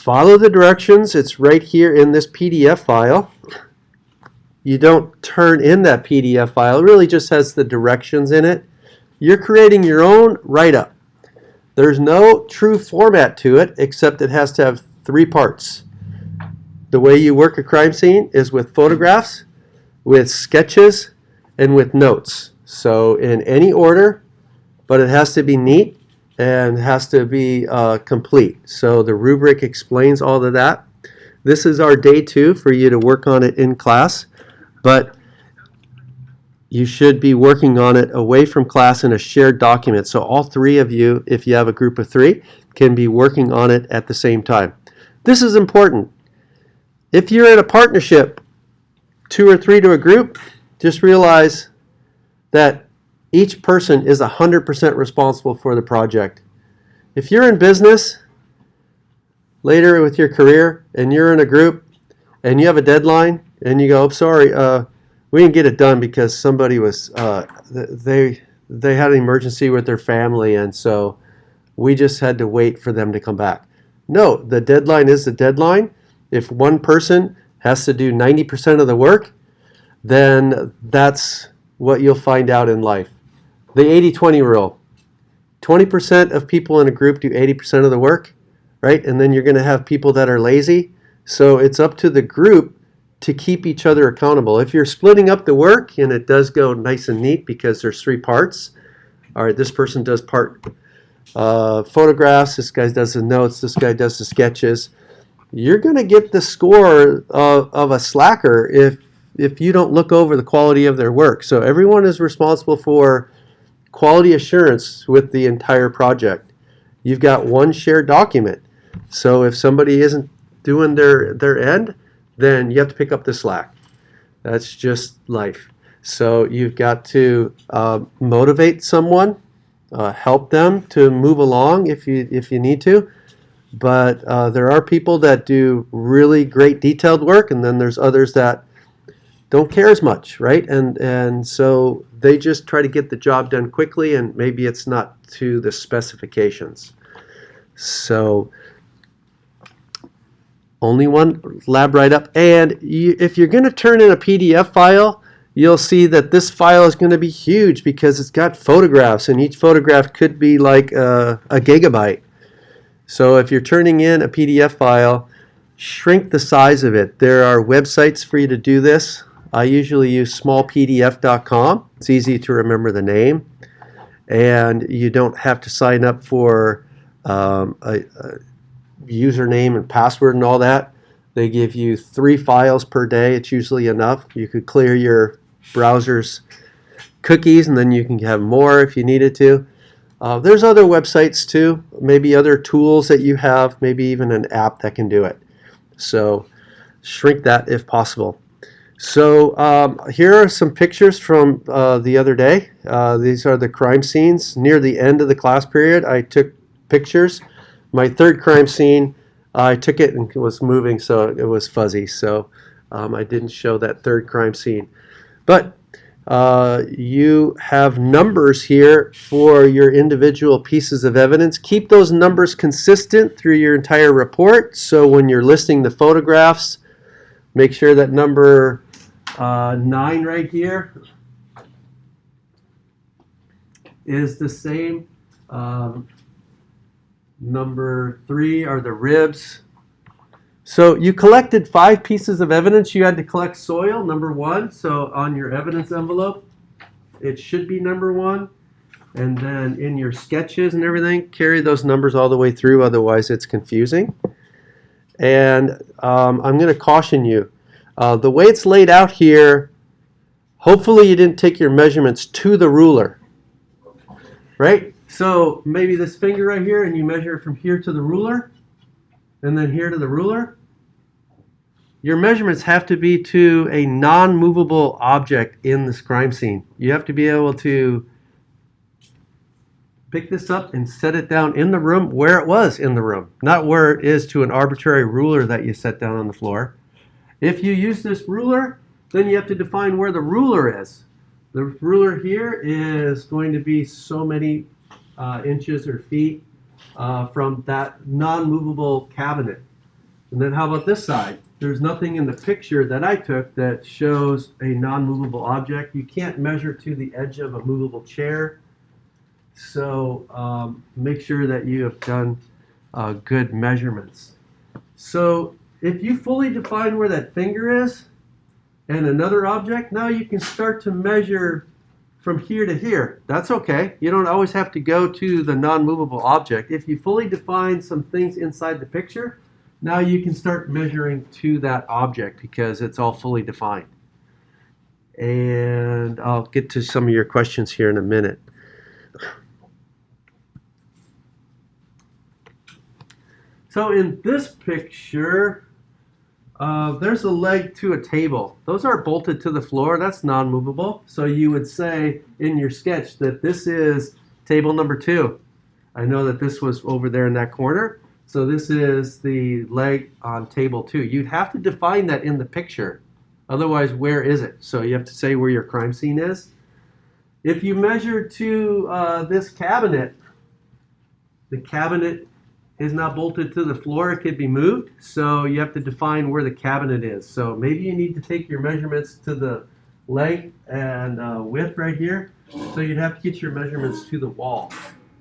follow the directions. It's right here in this PDF file. You don't turn in that PDF file. It really just has the directions in it. You're creating your own write-up. There's no true format to it, except it has to have 3 parts. The way you work a crime scene is with photographs, with sketches, and with notes. So in any order, but it has to be neat and has to be complete. So the rubric explains all of that. This is our day 2 for you to work on it in class, but you should be working on it away from class in a shared document. So all 3 of you, if you have a group of 3, can be working on it at the same time. This is important. If you're in a partnership, 2 or 3 to a group, just realize that each person is 100% responsible for the project. If you're in business later with your career and you're in a group and you have a deadline and you go, sorry, we didn't get it done because somebody was, they had an emergency with their family, and so we just had to wait for them to come back. No, the deadline is the deadline. If one person has to do 90% of the work, then that's what you'll find out in life. The 80-20 rule. 20% of people in a group do 80% of the work, right? And then you're going to have people that are lazy. So it's up to the group to keep each other accountable. If you're splitting up the work, and it does go nice and neat because there's 3 parts. All right, this person does part photographs, this guy does the notes, this guy does the sketches. You're going to get the score of a slacker if you don't look over the quality of their work. So everyone is responsible for quality assurance with the entire project. You've got one shared document. So if somebody isn't doing their end, then you have to pick up the slack. That's just life. So you've got to motivate someone, help them to move along if you need to. But there are people that do really great detailed work, and then there's others that don't care as much, right? And so they just try to get the job done quickly, and maybe it's not to the specifications. So only one lab write-up. And if you're going to turn in a PDF file, you'll see that this file is going to be huge because it's got photographs, and each photograph could be like a gigabyte. So if you're turning in a PDF file, shrink the size of it. There are websites for you to do this. I usually use smallpdf.com. It's easy to remember the name, and you don't have to sign up for a username and password and all that. They give you 3 files per day. It's usually enough. You could clear your browser's cookies, and then you can have more if you needed to. There's other websites too, maybe other tools that you have, maybe even an app that can do it. So shrink that if possible. So here are some pictures from the other day. These are the crime scenes. Near the end of the class period, I took pictures. My 3rd crime scene, I took it and it was moving, so it was fuzzy. So I didn't show that 3rd crime scene. But you have numbers here for your individual pieces of evidence. Keep those numbers consistent through your entire report. So when you're listing the photographs, make sure that number 9 right here is the same. Number 3 are the ribs. So you collected 5 pieces of evidence. You had to collect soil, number 1. So on your evidence envelope, it should be number 1. And then in your sketches and everything, carry those numbers all the way through, otherwise it's confusing. And I'm going to caution you. The way it's laid out here, hopefully you didn't take your measurements to the ruler, right? So maybe this finger right here, and you measure it from here to the ruler, and then here to the ruler. Your measurements have to be to a non-movable object in this crime scene. You have to be able to pick this up and set it down in the room where it was in the room, not where it is to an arbitrary ruler that you set down on the floor. If you use this ruler, then you have to define where the ruler is. The ruler here is going to be so many inches or feet from that non-movable cabinet. And then how about this side? There's nothing in the picture that I took that shows a non-movable object. You can't measure to the edge of a movable chair. So make sure that you have done good measurements. So if you fully define where that finger is and another object, now you can start to measure from here to here. That's okay. You don't always have to go to the non-movable object. If you fully define some things inside the picture, now you can start measuring to that object because it's all fully defined. And I'll get to some of your questions here in a minute. So in this picture, there's a leg to a table. Those are bolted to the floor. That's non-movable. So you would say in your sketch that this is table number 2. I know that this was over there in that corner. So this is the leg on table 2. You'd have to define that in the picture. Otherwise, where is it? So you have to say where your crime scene is. If you measure to this cabinet, the cabinet is not bolted to the floor. It could be moved. So you have to define where the cabinet is. So maybe you need to take your measurements to the length and width right here. So you'd have to get your measurements to the wall.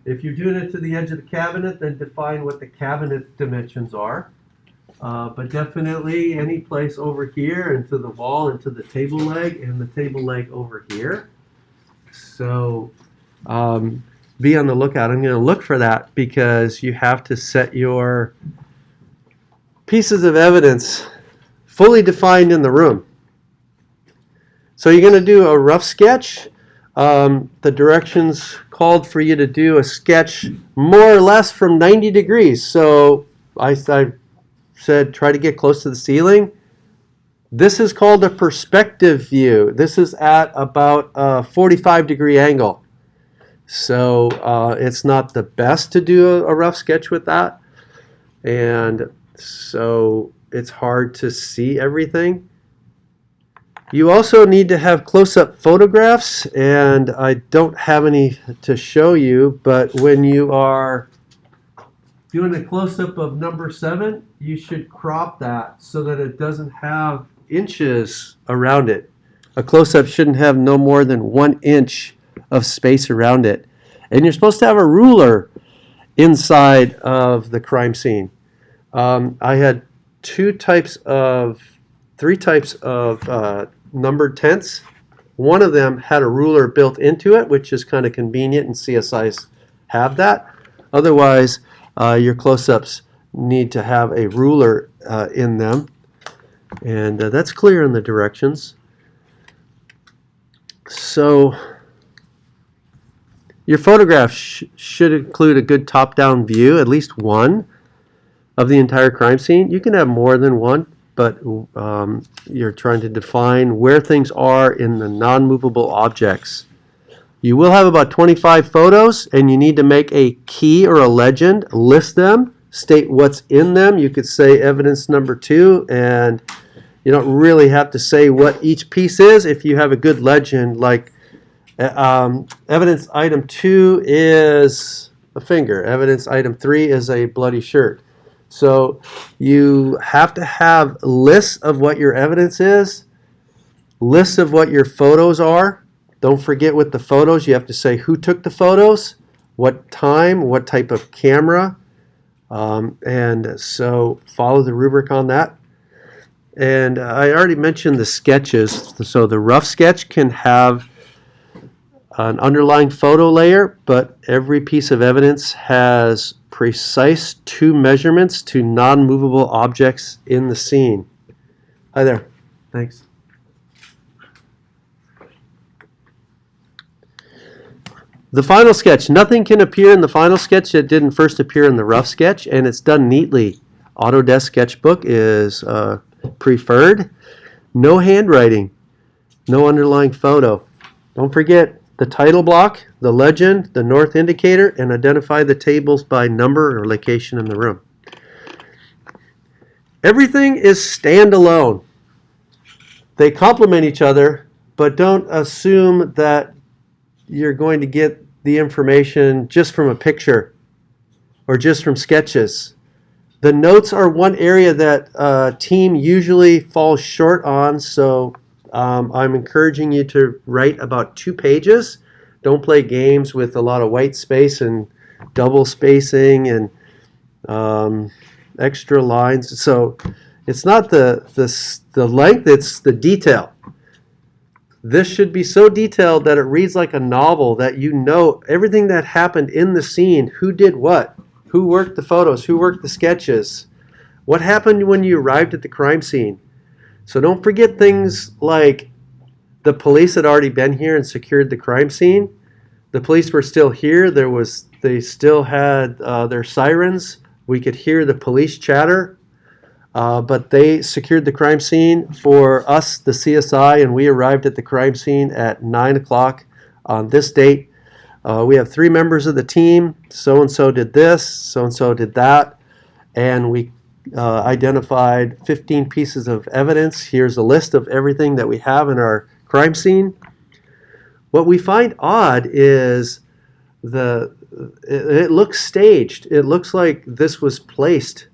If you're doing it to the edge of the cabinet, then define what the cabinet dimensions are. But definitely any place over here and to the wall and to the table leg and the table leg over here. So be on the lookout. I'm going to look for that because you have to set your pieces of evidence fully defined in the room. So you're going to do a rough sketch. The directions called for you to do a sketch more or less from 90 degrees. So I said try to get close to the ceiling. This is called a perspective view. This is at about a 45-degree angle. So it's not the best to do a rough sketch with that. And so it's hard to see everything. You also need to have close-up photographs, and I don't have any to show you, but when you are doing a close-up of number 7, you should crop that so that it doesn't have inches around it. A close-up shouldn't have no more than 1 inch of space around it. And you're supposed to have a ruler inside of the crime scene. I had 3 types of numbered tents. One of them had a ruler built into it, which is kind of convenient, and CSIs have that. Otherwise, your close-ups need to have a ruler in them. And that's clear in the directions. So your photograph should include a good top-down view, at least one, of the entire crime scene. You can have more than one, but you're trying to define where things are in the non-movable objects. You will have about 25 photos, and you need to make a key or a legend, list them, state what's in them. You could say evidence number 2, and you don't really have to say what each piece is if you have a good legend, like evidence item 2 is a finger, evidence item 3 is a bloody shirt. So you have to have lists of what your evidence is, lists of what your photos are. Don't forget with the photos, you have to say who took the photos, what time, what type of camera, and so follow the rubric on that. And I already mentioned the sketches. So the rough sketch can have an underlying photo layer, but every piece of evidence has precise 2 measurements to non-movable objects in the scene. Hi there. Thanks. The final sketch. Nothing can appear in the final sketch that didn't first appear in the rough sketch, and it's done neatly. Autodesk Sketchbook is preferred. No handwriting. No underlying photo. Don't forget the title block, the legend, the north indicator, and identify the tables by number or location in the room. Everything is standalone. They complement each other, but don't assume that you're going to get the information just from a picture or just from sketches. The notes are one area that team usually falls short on, so I'm encouraging you to write about 2 pages. Don't play games with a lot of white space and double spacing and extra lines. So it's not the length, it's the detail. This should be so detailed that it reads like a novel, that you know everything that happened in the scene, who did what, who worked the photos, who worked the sketches, what happened when you arrived at the crime scene. So don't forget things like the police had already been here and secured the crime scene. The police were still here. They still had their sirens. We could hear the police chatter. But they secured the crime scene for us, the CSI, and we arrived at the crime scene at 9 o'clock on this date. We have 3 members of the team. So-and-so did this, so-and-so did that, and we identified 15 pieces of evidence. Here's a list of everything that we have in our crime scene. What we find odd is it looks staged. It looks like this was placed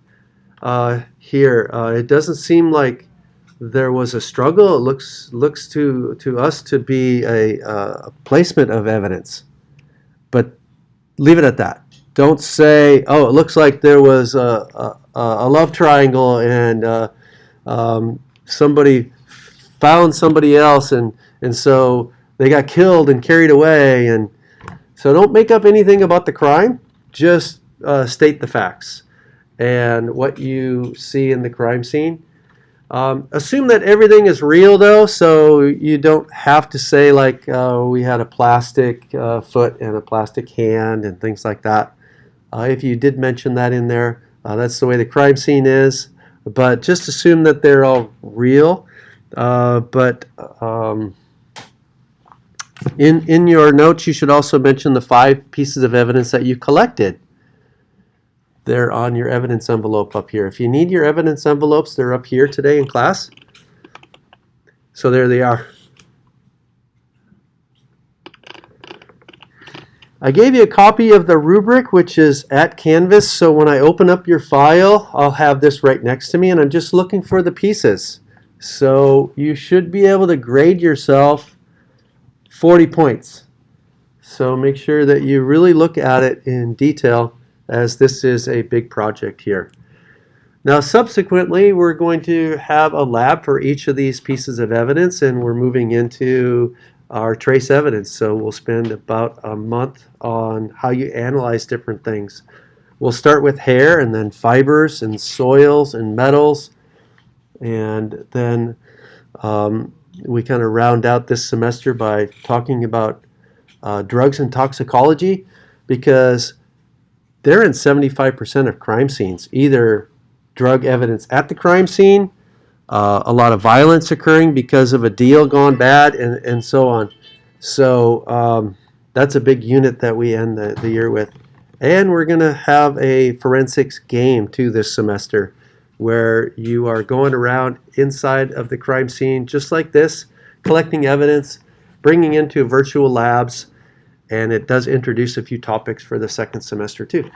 here. It doesn't seem like there was a struggle. It looks to us to be a placement of evidence. But leave it at that. Don't say, oh, it looks like there was a love triangle and somebody found somebody else and so they got killed and carried away. And so don't make up anything about the crime. Just state the facts and what you see in the crime scene. Assume that everything is real, though, so you don't have to say like we had a plastic foot and a plastic hand and things like that. If you did mention that in there, that's the way the crime scene is. But just assume that they're all real. In your notes, you should also mention the 5 pieces of evidence that you collected. They're on your evidence envelope up here. If you need your evidence envelopes, they're up here today in class. So there they are. I gave you a copy of the rubric, which is at Canvas. So when I open up your file, I'll have this right next to me, and I'm just looking for the pieces. So you should be able to grade yourself 40 points. So make sure that you really look at it in detail, as this is a big project here. Now subsequently, we're going to have a lab for each of these pieces of evidence, and we're moving into our trace evidence. So we'll spend about a month on how you analyze different things. We'll start with hair, and then fibers and soils and metals, and then we kind of round out this semester by talking about drugs and toxicology, because they're in 75% of crime scenes, either drug evidence at the crime scene, a lot of violence occurring because of a deal gone bad, and so on. So that's a big unit that we end the year with. And we're going to have a forensics game too this semester, where you are going around inside of the crime scene just like this, collecting evidence, bringing into virtual labs, and it does introduce a few topics for the second semester too.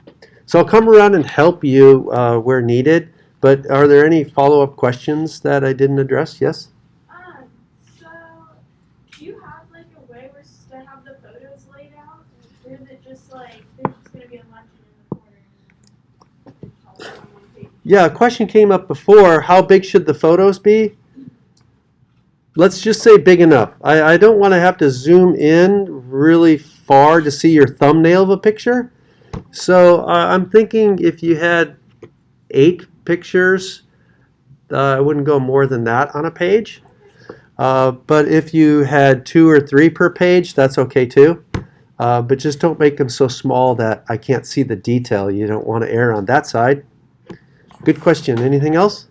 So I'll come around and help you where needed, but are there any follow-up questions that I didn't address? Yes? So do you have like a way where to have the photos laid out? Or is it just like there's just going to be a legend in the corner? Yeah, a question came up before, how big should the photos be? Let's just say big enough. I don't want to have to zoom in really far to see your thumbnail of a picture. So I'm thinking if you had 8 pictures, I wouldn't go more than that on a page. But if you had 2 or 3 per page, that's okay too. But just don't make them so small that I can't see the detail. You don't want to err on that side. Good question. Anything else?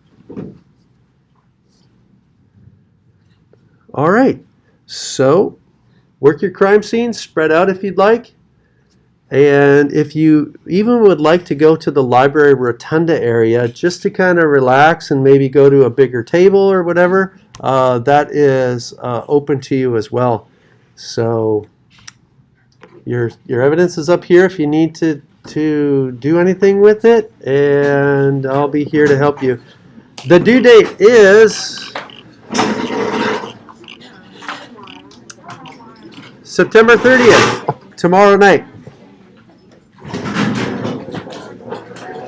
All right. So work your crime scene, spread out if you'd like. And if you even would like to go to the library rotunda area just to kind of relax and maybe go to a bigger table or whatever, that is open to you as well. So your evidence is up here if you need to to do anything with it, and I'll be here to help you. The due date is September 30th, tomorrow night.